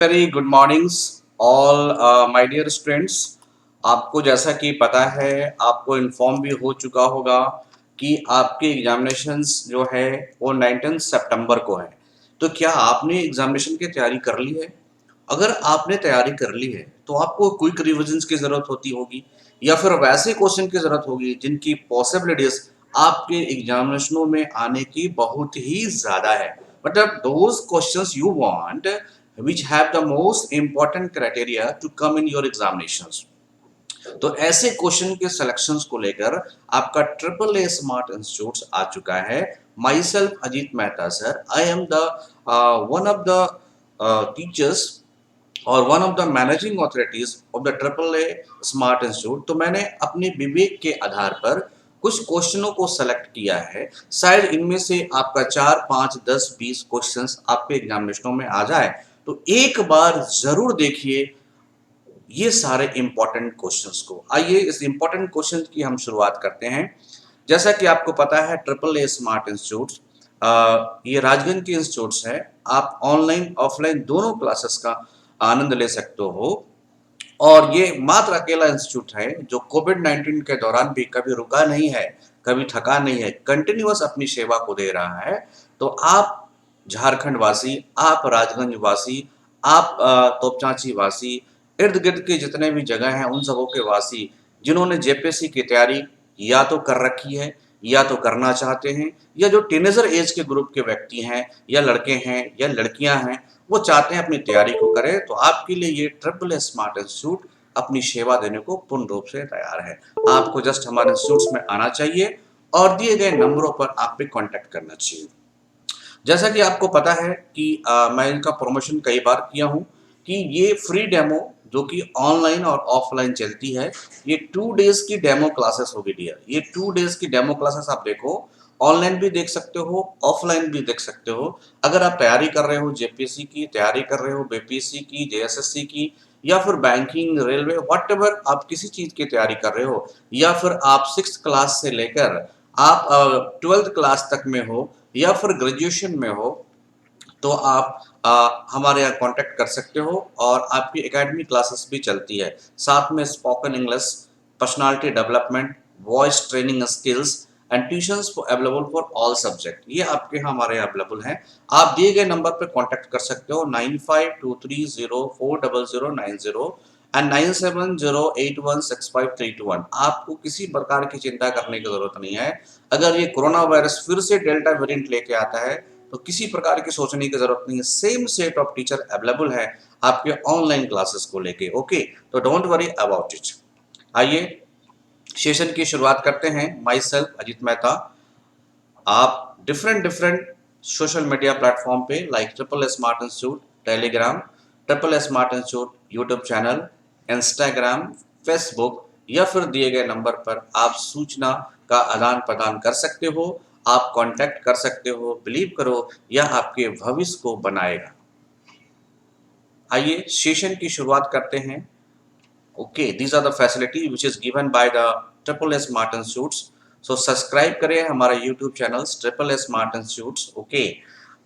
Very good mornings all my dear students. आपको जैसा कि पता है, आपको इन्फॉर्म भी हो चुका होगा कि आपके एग्जामिनेशंस जो है वो 19 सितंबर को है। तो क्या आपने एग्जामिनेशन की तैयारी कर ली है? अगर आपने तैयारी कर ली है तो आपको क्विक रिविजन्स की ज़रूरत होती होगी या फिर वैसे क्वेश्चन की ज़रूरत होगी जिनकी पॉसिबिलिटीज आपके एग्जामिनेशनों में आने की बहुत ही ज़्यादा है। मतलब those questions you want which have the most important criteria to come in your examinations। तो ऐसे क्वेश्चन के सिलेक्शंस को लेकर आपका ट्रिपल ए स्मार्ट इंस्टीट्यूट आ चुका है। Myself Ajit Mehta sir, I am the one of the teachers और one of the managing authorities of the triple A smart institute. तो मैंने अपने विवेक के आधार पर कुछ क्वेश्चनों को सेलेक्ट किया है। शायद इनमें से आपका 4, 5, 10, 20 क्वेश्चंस आपके एग्जामिनेशनों में आ जाए। तो एक बार जरूर देखिए ये सारे इंपॉर्टेंट क्वेश्चंस को। आइए इस इंपॉर्टेंट क्वेश्चन की हम शुरुआत करते हैं। जैसा कि आपको पता है, ट्रिपल ए स्मार्ट इंस्टीट्यूट ये राजगंज के इंस्टीट्यूट्स है। आप ऑनलाइन ऑफलाइन दोनों क्लासेस का आनंद ले सकते हो और ये मात्र अकेला इंस्टीट्यूट है जो कोविड-19 के दौरान भी कभी रुका नहीं है, कभी थका नहीं है, कंटिन्यूअस अपनी सेवा को दे रहा है। तो आप झारखंड वासी, आप राजगंज वासी, आप तोपचांची वासी, इर्द गिर्द के जितने भी जगह हैं उन सबों के वासी जिन्होंने जेपीएससी की तैयारी या तो कर रखी है या तो करना चाहते हैं, या जो टीनेजर एज के ग्रुप के व्यक्ति हैं या लड़के हैं या लड़कियां हैं, वो चाहते हैं अपनी तैयारी को करें, तो आपके लिए ये ट्रिपल ए स्मार्ट इंस्टीट्यूट अपनी सेवा देने को पूर्ण रूप से तैयार है। आपको जस्ट हमारे इंस्टीट्यूट में आना चाहिए और दिए गए नंबरों पर आप पे कांटेक्ट करना चाहिए। जैसा कि आपको पता है कि मैं इनका प्रमोशन कई बार किया हूँ कि ये फ्री डेमो जो कि ऑनलाइन और ऑफलाइन चलती है, ये 2 डेज की डेमो क्लासेस होगी डियर। ये 2 डेज की डेमो क्लासेस आप देखो, ऑनलाइन भी देख सकते हो, ऑफलाइन भी देख सकते हो। अगर आप तैयारी कर रहे हो, जेपीएससी की तैयारी कर रहे हो, बीपीएससी की, जेएसएससी की, या फिर बैंकिंग, रेलवे, व्हाटएवर आप किसी चीज की तैयारी कर रहे हो, या फिर आप 6th क्लास से लेकर आप 12th क्लास तक में हो या फिर ग्रेजुएशन में हो, तो आप हमारे यहाँ कांटेक्ट कर सकते हो और आपकी एकेडमी क्लासेस भी चलती है। साथ में spoken English, personality development, voice training skills and tuitions available for all subject, ये आपके यहाँ हमारे यहाँ अवेलेबल हैं। आप दिए गए नंबर पर कांटेक्ट कर सकते हो 9523040090 एंड 9708165321। आपको किसी प्रकार की चिंता करने की जरूरत नहीं है। अगर ये कोरोना वायरस फिर से डेल्टा वेरिएंट लेके आता है तो किसी प्रकार की सोचने की जरूरत नहीं है। Same set of teacher available है आपके ऑनलाइन क्लासेस को लेके। ओके, तो डोंट वरी अबाउट इट। आइए सेशन की शुरुआत करते हैं। Myself Ajit Mehta. आप different different social media platform पे like triple smart institute, Telegram, triple smart institute YouTube channel, Instagram, Facebook या फिर दिए गए नंबर पर आप सूचना का आदान प्रदान कर सकते हो, आप कांटेक्ट कर सकते हो। बिलीव करो, यह आपके भविष्य को बनाएगा। आइए सेशन की शुरुआत करते हैं। Okay, these are the facility which is given by the triple S Smart Institutes। So subscribe करें हमारा YouTube channel triple S smart institutes. Okay,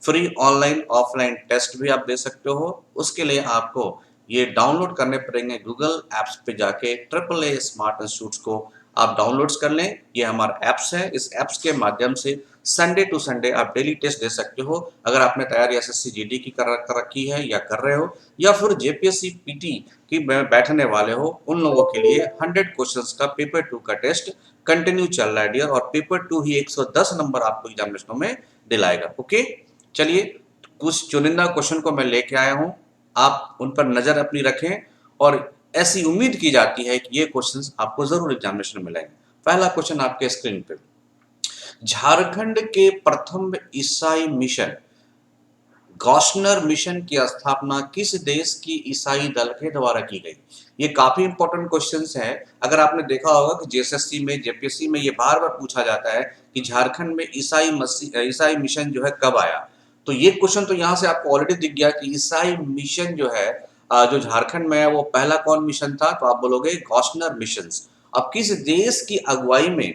free online offline test भी आप दे सकते हो। उसके लिए आपको ये डाउनलोड करने पड़ेंगे, गूगल एप्स पे जाके ट्रिपल ए स्मार्ट इंस्टीट्यूट्स को आप डाउनलोड्स कर लें। ये हमारा एप्स है, इस एप्स के माध्यम से संडे टू संडे आप डेली टेस्ट दे सकते हो। अगर आपने तैयारी एसएससी जीडी की कर रखी है या कर रहे हो, या फिर जेपीएससी पीटी की बैठने वाले हो, उन लोगों के लिए 100 क्वेश्चंस का पेपर 2 का टेस्ट कंटिन्यू चल रहा है डियर, और पेपर 2 ही 110 नंबर आपको एग्जामिनेशनों में दिलाएगा। ओके, चलिए कुछ चुनिंदा क्वेश्चन को मैं लेके आया हूं, आप उन पर नजर अपनी रखें और ऐसी उम्मीद की जाती है कि ये क्वेश्चंस आपको जरूर एग्जामिनेशन में मिलेंगे। पहला क्वेश्चन आपके स्क्रीन पे, झारखंड के प्रथम ईसाई मिशन गॉस्नर मिशन की स्थापना किस देश की ईसाई दल के द्वारा की गई? ये काफी इंपॉर्टेंट क्वेश्चंस है। अगर आपने देखा होगा कि जेएसएससी में, जेपीएससी में ये बार बार पूछा जाता है कि झारखंड में ईसाई मिशन जो है कब आया। तो ये क्वेश्चन तो यहाँ से आपको ऑलरेडी दिख गया कि ईसाई मिशन जो है जो झारखंड में है वो पहला कौन मिशन था, तो आप बोलोगे गॉस्नर मिशन। अब किस देश की अगुवाई में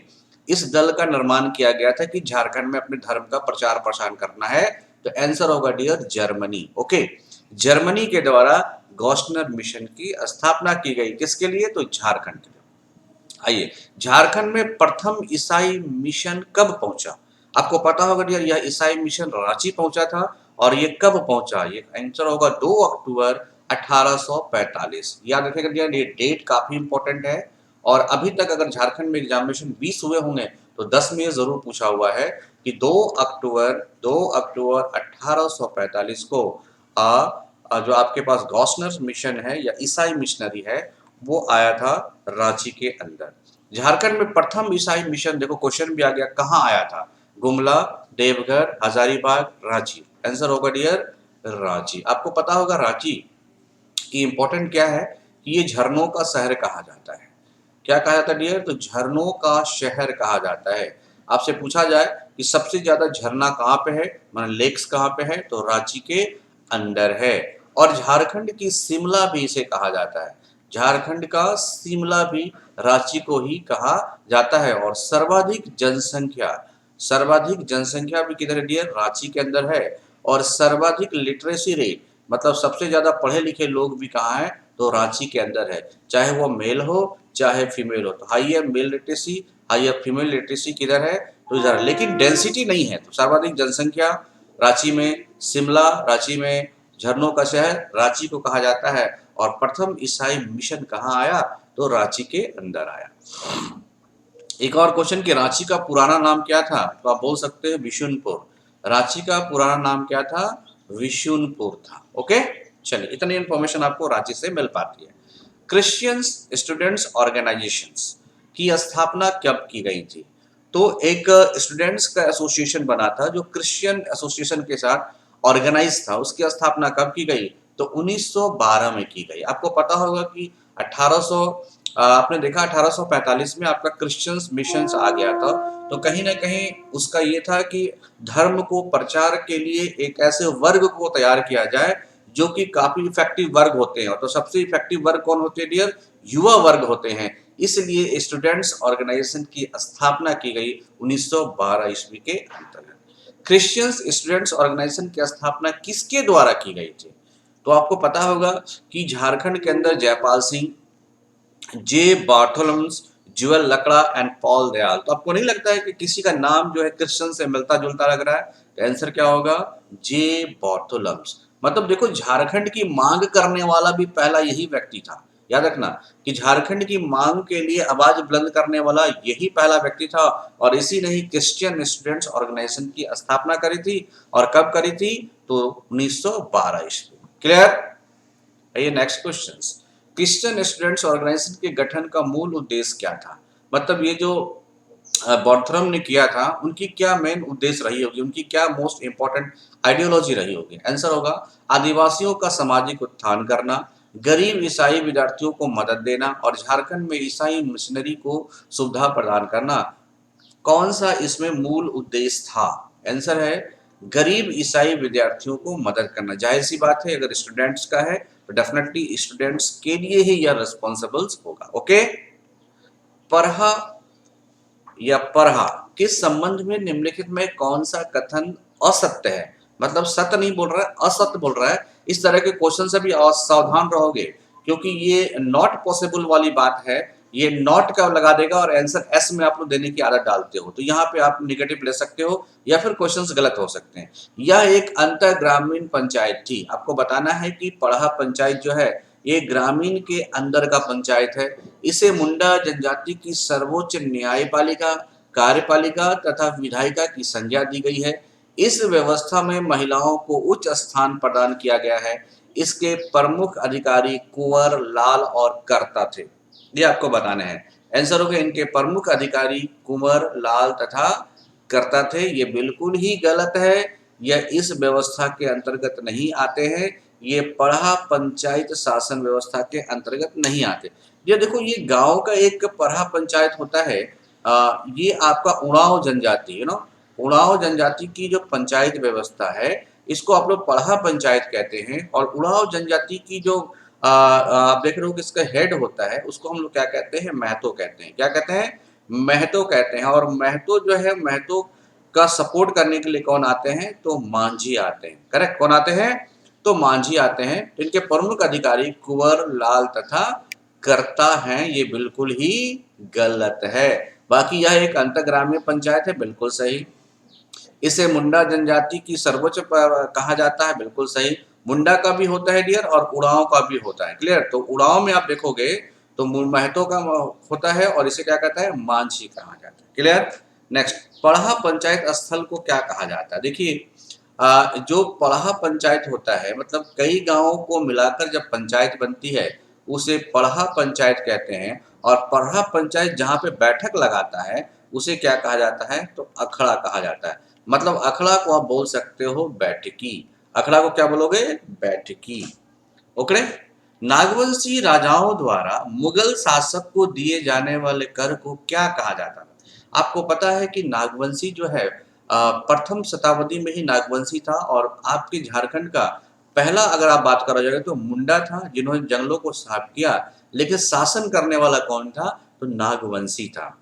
इस दल का निर्माण किया गया था कि झारखंड में अपने धर्म का प्रचार प्रसार करना है, तो आंसर होगा डियर जर्मनी। ओके, जर्मनी के द्वारा गॉस्नर मिशन की स्थापना की गई। किसके लिए? तो झारखंड के लिए। आइए, झारखंड में प्रथम ईसाई मिशन कब पहुंचा? आपको पता होगा डियर, यह ईसाई मिशन रांची पहुंचा था। और ये कब पहुंचा? ये आंसर होगा 2 अक्टूबर 1845। याद रखिएगा डियर, ये डेट काफी इंपॉर्टेंट है। और अभी तक अगर झारखंड में एग्जामिनेशन 20 हुए होंगे तो 10 में ये जरूर पूछा हुआ है कि 2 अक्टूबर 1845 को जो आपके पास गॉस्नर मिशन है या ईसाई मिशनरी है वो आया था रांची के अंदर। झारखंड में प्रथम ईसाई मिशन, देखो क्वेश्चन भी आ गया, कहाँ आया था? गुमला, देवघर, हजारीबाग, रांची। आंसर होगा डियर रांची। आपको पता होगा रांची की इंपॉर्टेंट क्या है कि ये झरनों का शहर कहा जाता है। क्या कहा जाता है डियर? तो झरनों का शहर कहा जाता है। आपसे पूछा जाए कि सबसे ज्यादा झरना कहाँ पे है, मतलब लेक्स कहाँ पे है, तो रांची के अंदर है। और झारखंड की शिमला भी इसे कहा जाता है। झारखंड का शिमला भी रांची को ही कहा जाता है। और सर्वाधिक जनसंख्या भी किधर है डियर? रांची के अंदर है। और सर्वाधिक लिटरेसी रेट, मतलब सबसे ज्यादा पढ़े लिखे लोग भी कहाँ है? तो रांची के अंदर है, चाहे वो मेल हो चाहे फीमेल हो। तो higher mail literacy, higher female literacy किधर है? तो इधर। लेकिन डेंसिटी नहीं है। तो सर्वाधिक जनसंख्या रांची में, शिमला रांची में, झरनों का शहर रांची को कहा जाता है। और प्रथम ईसाई मिशन कहाँ आया? तो रांची के अंदर आया। एक और क्वेश्चन कि रांची का पुराना नाम क्या था? तो आप बोल सकते हैं विशुनपुर। रांची का पुराना नाम क्या था? विशुनपुर था। ओके, चलिए, इतनी इंफॉर्मेशन आपको रांची से मिल पाती है। क्रिश्चियन स्टूडेंट्स ऑर्गेनाइजेशंस की स्थापना कब की गई थी? तो एक स्टूडेंट्स का एसोसिएशन बना था जो क्रिश्चियन एसोसिएशन के साथ ऑर्गेनाइज था। उसकी स्थापना कब की गई? तो 1912 में की गई। आपको पता होगा कि 1800 आपने देखा 1845 में आपका क्रिश्चियंस मिशंस आ गया था। तो कहीं ना कहीं उसका ये था कि धर्म को प्रचार के लिए एक ऐसे वर्ग को तैयार किया जाए जो कि काफी इफेक्टिव वर्ग होते हैं। तो सबसे इफेक्टिव वर्ग कौन होते हैं डियर? युवा वर्ग होते हैं। इसलिए स्टूडेंट्स ऑर्गेनाइजेशन की स्थापना की गई 1912 ईस्वी के अंतर्गत। क्रिश्चियंस स्टूडेंट्स ऑर्गेनाइजेशन की स्थापना किसके द्वारा की गई थी? तो आपको पता होगा कि झारखंड के अंदर जयपाल सिंह, जे बार्थोलम्स, जुएल लकड़ा एंड पॉल दयाल। तो आपको नहीं लगता है कि किसी का नाम जो है क्रिश्चियन से मिलता जुलता लग रहा है? तो आंसर क्या होगा? जे बार्थोलम्स। मतलब देखो, झारखंड की मांग करने वाला भी पहला यही व्यक्ति था। याद रखना कि झारखंड की मांग के लिए आवाज बुलंद करने वाला यही पहला व्यक्ति था। और इसी ने ही क्रिश्चियन स्टूडेंट्स ऑर्गेनाइजेशन की स्थापना करी थी। और कब करी थी? तो 1912 ईस्वी। क्लियर? ये next question, Christian students organisation के गठन का मूल उद्देश्य क्या था? मतलब ये जो बॉर्थरम ने किया था, उनकी क्या मेन उद्देश्य रही होगी, उनकी क्या मोस्ट इंपॉर्टेंट आइडियोलॉजी रही होगी? आंसर होगा आदिवासियों का सामाजिक उत्थान करना, गरीब ईसाई विद्यार्थियों को मदद देना और झारखंड में ईसाई मिशनरी को सुविधा प्रदान करना। कौन सा इसमें मूल उद्देश्य था? आंसर है गरीब ईसाई विद्यार्थियों को मदद करना। जाहिर सी बात है, अगर स्टूडेंट्स का है तो डेफिनेटली स्टूडेंट्स के लिए ही यह रिस्पॉन्सिबल होगा। ओके, पढ़ा या पढ़ा किस संबंध में निम्नलिखित में कौन सा कथन असत्य है? मतलब सत्य नहीं बोल रहा है, असत्य बोल रहा है। इस तरह के क्वेश्चन से भी सावधान रहोगे, क्योंकि ये नॉट पॉसिबल वाली बात है। ये नॉट का लगा देगा और आंसर एस में आप लोग देने की आदत डालते हो, तो यहाँ पे आप निगेटिव ले सकते हो या फिर क्वेश्चंस गलत हो सकते हैं। यह एक अंतर ग्रामीण पंचायत थी। आपको बताना है कि पढ़ा पंचायत जो है ये ग्रामीण के अंदर का पंचायत है। इसे मुंडा जनजाति की सर्वोच्च न्यायपालिका, कार्यपालिका तथा विधायिका की संज्ञा दी गई है। इस व्यवस्था में महिलाओं को उच्च स्थान प्रदान किया गया है। इसके प्रमुख अधिकारी कुंवर, लाल और कर्ता थे। ये आपको बताने हैं। आंसर हो गया, इनके प्रमुख अधिकारी कुंवर, लाल तथा कर्ता थे। ये बिल्कुल ही गलत है। यह इस व्यवस्था के अंतर्गत नहीं आते हैं। ये पढ़ा पंचायत शासन व्यवस्था के अंतर्गत नहीं आते। ये देखो, ये गांव का एक पढ़ा पंचायत होता है। ये आपका उड़ाव जनजाति है ना, उड़ाव जनजाति की जो पंचायत व्यवस्था है इसको आप लोग पढ़ा पंचायत कहते हैं। और उड़ाव जनजाति की जो आप देख रहे हो कि इसका हेड होता है, उसको हम लोग क्या कहते हैं? महतो कहते हैं। क्या कहते हैं? महतो कहते हैं। और महतो जो है, महतो का सपोर्ट करने के लिए कौन आते हैं? तो मांझी आते हैं। करेक्ट, कौन आते हैं? तो मांझी आते हैं। तो इनके प्रमुख अधिकारी कुंवर, लाल तथा करता हैं, ये बिल्कुल ही गलत है। बाकी यह एक अंतरग्रामीय पंचायत है, बिल्कुल सही। इसे मुंडा जनजाति की सर्वोच्च कहा जाता है, बिल्कुल सही। मुंडा का भी होता है डियर और उड़ाव का भी होता है, क्लियर। तो उड़ाव में आप देखोगे तो महतो का होता है और इसे क्या कहता है, मांझी कहा जाता है, क्लियर। नेक्स्ट, पढ़ा पंचायत स्थल को क्या कहा जाता है। देखिए जो पढ़ा पंचायत होता है मतलब कई गांवों को मिलाकर जब पंचायत बनती है उसे पढ़ा पंचायत कहते हैं। और पढ़ा पंचायत जहां पे बैठक लगाता है उसे क्या कहा जाता है, तो अखड़ा कहा जाता है। मतलब अखड़ा को आप बोल सकते हो बैठकी। अखड़ा को क्या बोलोगे, बैठकी। ओके। नागवंशी राजाओं द्वारा मुगल शासक को दिए जाने वाले कर को क्या कहा जाता था। आपको पता है कि नागवंशी जो है प्रथम शताब्दी में ही नागवंशी था। और आपके झारखंड का पहला अगर आप बात करा जाए तो मुंडा था जिन्होंने जंगलों को साफ किया, लेकिन शासन करने वाला कौन था, तो नागवंशी था।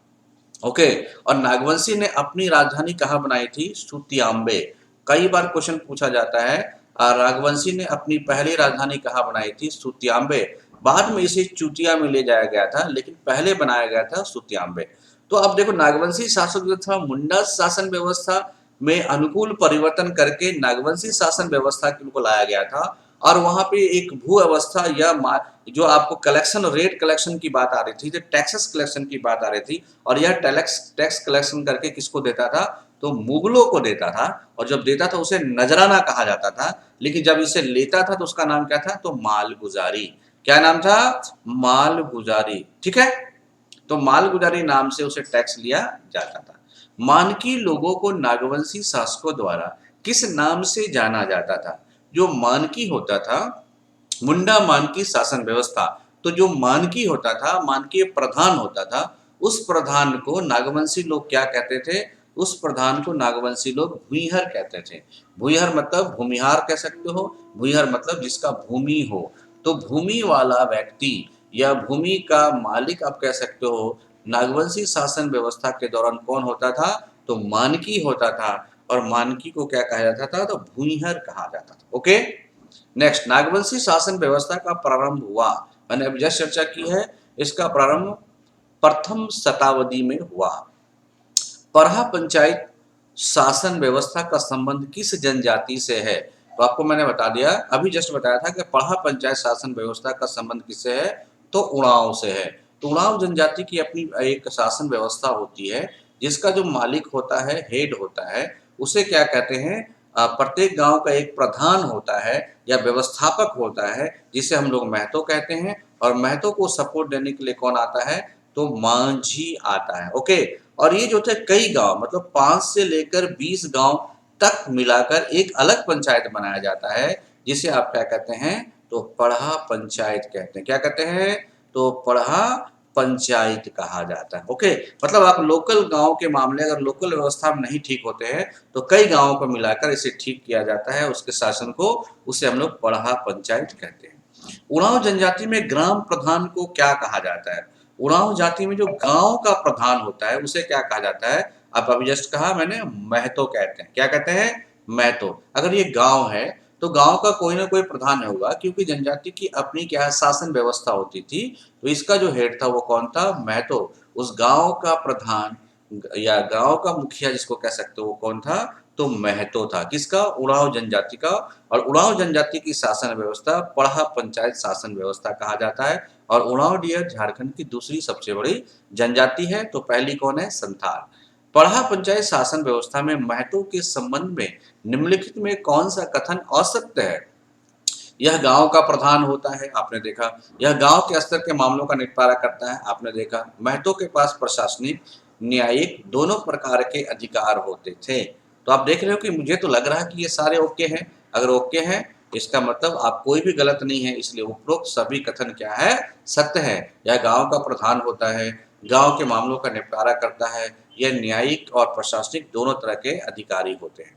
ओके। और नागवंशी ने अपनी राजधानी कहाँ बनाई थी, सुतियांबे। कई बार क्वेश्चन पूछा जाता है नागवंशी ने अपनी पहली राजधानी कहाँ बनाई थी, सुतियांबे। बाद में इसे चूतिया में ले जाया गया था, लेकिन पहले बनाया गया था सुतियांबे। तो अब देखो नागवंशी शासक जो था मुंडा शासन व्यवस्था में अनुकूल परिवर्तन करके नागवंशी शासन व्यवस्था को लाया गया था। और वहां पे एक भू अवस्था या जो आपको कलेक्शन रेट कलेक्शन की बात आ रही थी, जो टैक्सेस कलेक्शन की बात आ रही थी, और यह टैक्स कलेक्शन करके किसको देता था, तो मुगलों को देता था। और जब देता था उसे नजराना कहा जाता था, लेकिन जब इसे लेता था तो उसका नाम क्या था, तो मालगुजारी। क्या नाम था, मालगुजारी, ठीक है। तो मालगुजारी नाम से उसे टैक्स लिया जाता था। मानकी लोगों को नागवंशी शासकों द्वारा किस नाम से जाना जाता था। जो मानकी होता था, मुंडा मानकी शासन व्यवस्था, तो जो मानकी होता था, मानकीय प्रधान होता था, उस प्रधान को नागवंशी लोग क्या कहते थे, उस प्रधान को नागवंशी लोग भूइहर कहते थे। भूइहर मतलब भूमिहार कह सकते हो, भूइहर मतलब जिसका भूमि हो। तो भूमि वाला व्यक्ति या भूमि का मालिक आप कह सकते हो, नागवंशी शासन व्यवस्था के दौरान कौन होता था, तो मानकी होता था। और मानकी को क्या कहा जाता था, तो भूइहर कहा जाता था। ओके। नेक्स्ट, नागवंशी शासन व्यवस्था का प्रारंभ हुआ, मैंने अभी जस्ट चर्चा की है, इसका प्रारंभ प्रथम शताब्दी में हुआ। पढ़ा पंचायत शासन व्यवस्था का संबंध किस जनजाति से है, तो आपको मैंने बता दिया, अभी जस्ट बताया था कि पढ़ा पंचायत शासन व्यवस्था का संबंध किससे है, तो उड़ाव से है। तो उड़ाव जनजाति की अपनी एक शासन व्यवस्था होती है, जिसका जो मालिक होता है, हेड होता है, उसे क्या कहते हैं, प्रत्येक गांव का एक प्रधान होता है या व्यवस्थापक होता है, जिसे हम लोग महतो कहते हैं। और महतो को सपोर्ट देने के लिए कौन आता है, तो मांझी आता है। ओके। और ये जो थे कई गांव मतलब 5 से लेकर 20 गांव तक मिलाकर एक अलग पंचायत बनाया जाता है, जिसे आप क्या कहते हैं, तो पढ़ा पंचायत कहते हैं। क्या कहते हैं, तो पढ़ा पंचायत कहा जाता है। ओके। मतलब आप लोकल गांव के मामले अगर लोकल व्यवस्था में नहीं ठीक होते हैं तो कई गांवों को मिलाकर इसे ठीक किया जाता है, उसके शासन को, उसे हम लोग पढ़ा पंचायत कहते हैं। उड़ाव जनजाति में ग्राम प्रधान को क्या कहा जाता है। उड़ाव जाति में जो गांव का प्रधान होता है उसे क्या कहा जाता है, अब अभी जस्ट कहा मैंने, महतो कहते हैं। क्या कहते हैं, महतो। अगर ये गांव है तो गांव का कोई ना कोई प्रधान होगा, क्योंकि जनजाति की अपनी क्या शासन व्यवस्था होती थी। तो इसका जो हेड था वो कौन था, महतो। उस गांव का प्रधान या गांव का मुखिया जिसको कह सकते हो वो कौन था, तो महतो था। किसका, उड़ाव जनजाति का। और उड़ाव जनजाति की शासन व्यवस्था पढ़ा पंचायत शासन व्यवस्था कहा जाता है। और उड़ाव डियर झारखंड की दूसरी सबसे बड़ी जनजाति है। तो पहली कौन है, संथाल। पढ़ा पंचायत शासन व्यवस्था में महतो के संबंध में निम्नलिखित में कौन सा कथन असत्य है। यह गांव का प्रधान होता है, आपने देखा। यह गांव के स्तर के मामलों का निपटारा करता है, आपने देखा। महतो के पास प्रशासनिक न्यायिक दोनों प्रकार के अधिकार होते थे। तो आप देख रहे हो कि मुझे तो लग रहा है कि ये सारे ओके हैं। अगर ओके हैं इसका मतलब आप कोई भी गलत नहीं है, इसलिए उपरोक्त सभी कथन क्या है, सत्य है। यह गांव का प्रधान होता है, गांव के मामलों का निपटारा करता है, यह न्यायिक और प्रशासनिक दोनों तरह के अधिकारी होते हैं।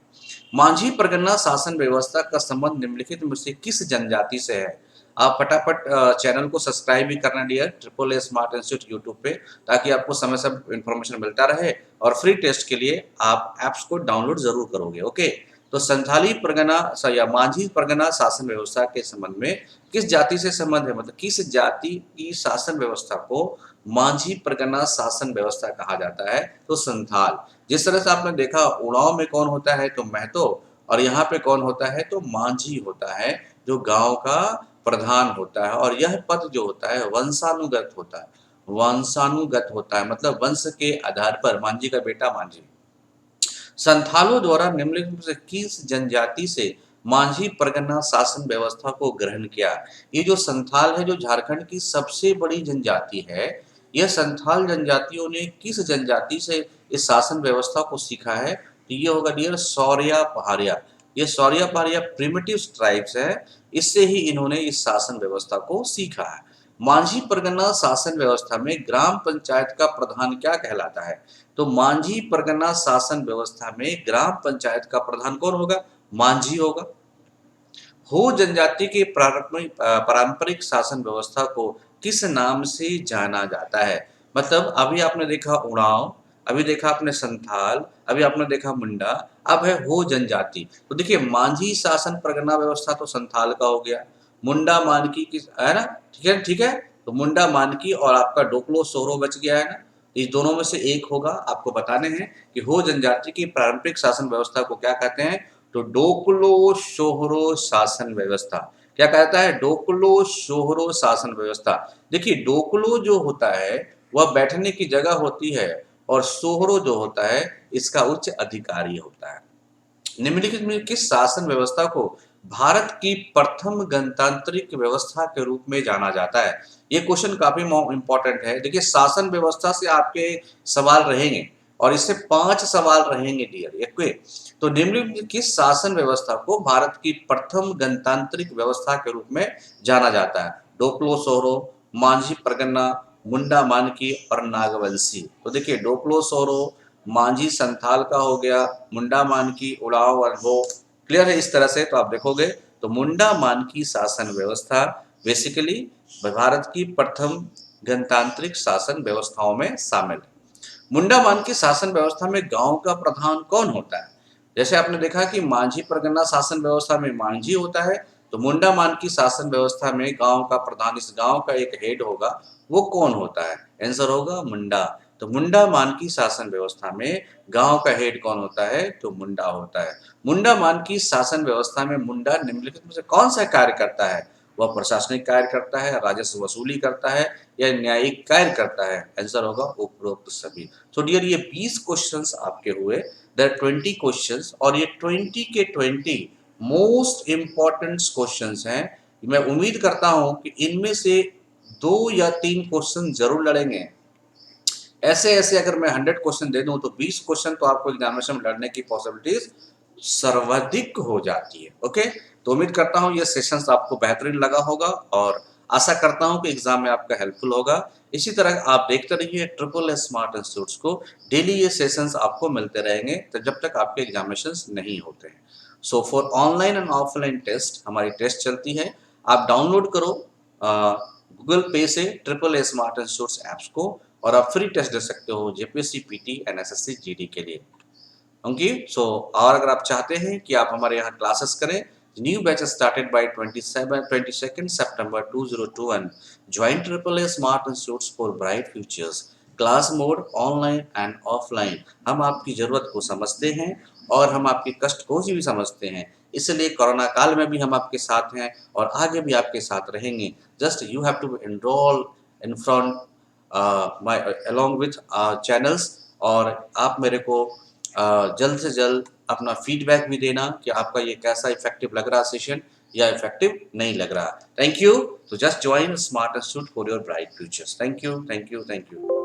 मांझी परगना शासन व्यवस्था का संबंध निम्नलिखित में से किस जनजाति से है। आप फटाफट चैनल को सब्सक्राइब भी करना dear, triple A smart institute YouTube पे, ताकि आपको समय सब इन्फॉर्मेशन मिलता रहे। और फ्री टेस्ट के लिए आप ऐप्स को डाउनलोड जरूर करोगे। ओके। तो संथाली परगना या मांझी परगना शासन व्यवस्था के संबंध में किस जाति से संबंध है, मतलब किस जाति की शासन व्यवस्था को मांझी परगना शासन व्यवस्था कहा जाता है, तो संथाल। जिस तरह से आपने देखा उड़ाव में कौन होता है, तो महतो, और यहाँ पे कौन होता है, तो मांझी होता है, जो गांव का प्रधान होता है। और यह पद जो होता है वंशानुगत होता है, वंशानुगत होता है, मतलब वंश के आधार पर मांझी का बेटा मांझी। संथालों द्वारा निम्नलिखित में से किस जनजाति से मांझी परगना शासन व्यवस्था को ग्रहण किया। ये जो संथाल है, जो झारखंड की सबसे बड़ी जनजाति है, यह संथाल जनजातियों ने किस जनजाति से इस शासन व्यवस्था को सीखा है, तो ये होगा डियर सौरिया पहाड़िया। ये सौरिया पहाड़िया प्रिमिटिव ट्राइब्स है, इससे ही इन्होंने इस शासन व्यवस्था को सीखा है। मांझी परगना शासन व्यवस्था में ग्राम पंचायत का प्रधान क्या कहलाता है, तो मांझी परगना शासन व्यवस्था में ग्राम पंचायत का प्रधान कौन होगा, मांझी होगा। हो जनजाति के पारंपरिक शासन व्यवस्था को किस नाम से जाना जाता है, मतलब अभी आपने देखा उड़ाव, अभी देखा आपने संथाल, अभी आपने देखा मुंडा, अब है हो जनजाति। तो देखिए मांझी शासन परगना व्यवस्था तो संथाल का हो गया, मुंडा मानकी किस है ना, ठीक है ठीक है। तो मुंडा मानकी और आपका डोकलो सोहरो बच गया है ना, इस दोनों में से एक होगा। आपको बताने हैं कि हो जनजाति की पारंपरिक शासन व्यवस्था को क्या कहते हैं, तो डोकलो सोहरो शासन व्यवस्था। क्या कहता है, डोकलो सोहरो शासन व्यवस्था। देखिए डोकलो जो होता है वह बैठने की जगह होती है, और सोहरो जो होता है इसका उच्च अधिकारी होता है। निम्नलिखित में किस शासन व्यवस्था को भारत की प्रथम गणतांत्रिक व्यवस्था के रूप में जाना जाता है। ये क्वेश्चन काफी इंपॉर्टेंट है। देखिए शासन व्यवस्था से आपके सवाल रहेंगे, और इससे 5 सवाल रहेंगे डियर एक। तो निम्नलिखित किस शासन व्यवस्था को भारत की प्रथम गणतांत्रिक व्यवस्था के रूप में जाना जाता है, डोकलो सोहरो, मांझी परगना, मुंडा मानकी और नागवंशी। तो देखिए डोकलो सोहरो, मांझी संथाल का हो गया, मुंडा मानकी उड़ाव और हो, क्लियर है इस तरह से। तो आप देखोगे तो मुंडा मानकी शासन व्यवस्था बेसिकली भारत की प्रथम गणतांत्रिक शासन व्यवस्थाओं में शामिल है। मुंडा मानकी शासन व्यवस्था में गांव का प्रधान कौन होता है, जैसे आपने देखा कि मांझी परगना शासन व्यवस्था में मांझी होता है, तो मुंडा मानकी शासन व्यवस्था में गांव का प्रधान, इस गांव का एक हेड होगा, वो कौन होता है, आंसर होगा मुंडा। तो मुंडा मानकी शासन व्यवस्था में गांव का हेड कौन होता है, तो मुंडा होता है। मुंडा मानकी शासन व्यवस्था में मुंडा निम्नलिखित में से कौन सा कार्य करता है, वह प्रशासनिक कार्य करता है, राजस्व वसूली करता है, या न्यायिक कार्य करता है, आंसर होगा उपरोक्त सभी। तो डियर ये 20 क्वेश्चंस आपके हुए, देयर 20 क्वेश्चंस, और ये 20 के 20 मोस्ट इंपॉर्टेंट क्वेश्चंस हैं। मैं उम्मीद करता हूं कि इनमें से 2 या 3 क्वेश्चन जरूर लड़ेंगे। ऐसे ऐसे अगर मैं 100 क्वेश्चन दे दूं तो 20 क्वेश्चन तो आपको एग्जामिनेशन में लड़ने की पॉसिबिलिटीज सर्वाधिक हो जाती है। ओके, तो उम्मीद करता हूं ये सेशंस आपको बेहतरीन लगा होगा, और आशा करता हूं कि एग्जाम में आपका हेल्पफुल होगा। इसी तरह आप देखते रहिए ट्रिपल एस स्मार्ट इंस्टीट्यूट्स को, डेली ये सेशंस आपको मिलते रहेंगे तो जब तक आपके एग्जामिनेशंस नहीं होते हैं। So for online and offline test हमारी टेस्ट चलती है, आप डाउनलोड करो गूगल पे से triple A smart institutes apps को, और आप फ्री टेस्ट दे सकते हो JPSC PT and SSC GD के लिए। ओके, सो और अगर आप चाहते हैं कि आप हमारे यहाँ क्लासेस करें, new batch started by 22nd September 2021। Join triple A smart institutes for bright futures, class mode online and offline. हम आपकी जरूरत को समझते हैं, और हम आपके कष्ट को भी समझते हैं, इसलिए कोरोना काल में भी हम आपके साथ हैं, और आगे भी आपके साथ रहेंगे। Just you have to enrol in front my along with channels, और आप मेरे को जल्द से जल्द अपना फीडबैक भी देना कि आपका ये कैसा इफेक्टिव लग रहा सेशन, या इफेक्टिव नहीं लग रहा। Thank you. तो just join smart institute for your bright futures. Thank you, thank you, thank you.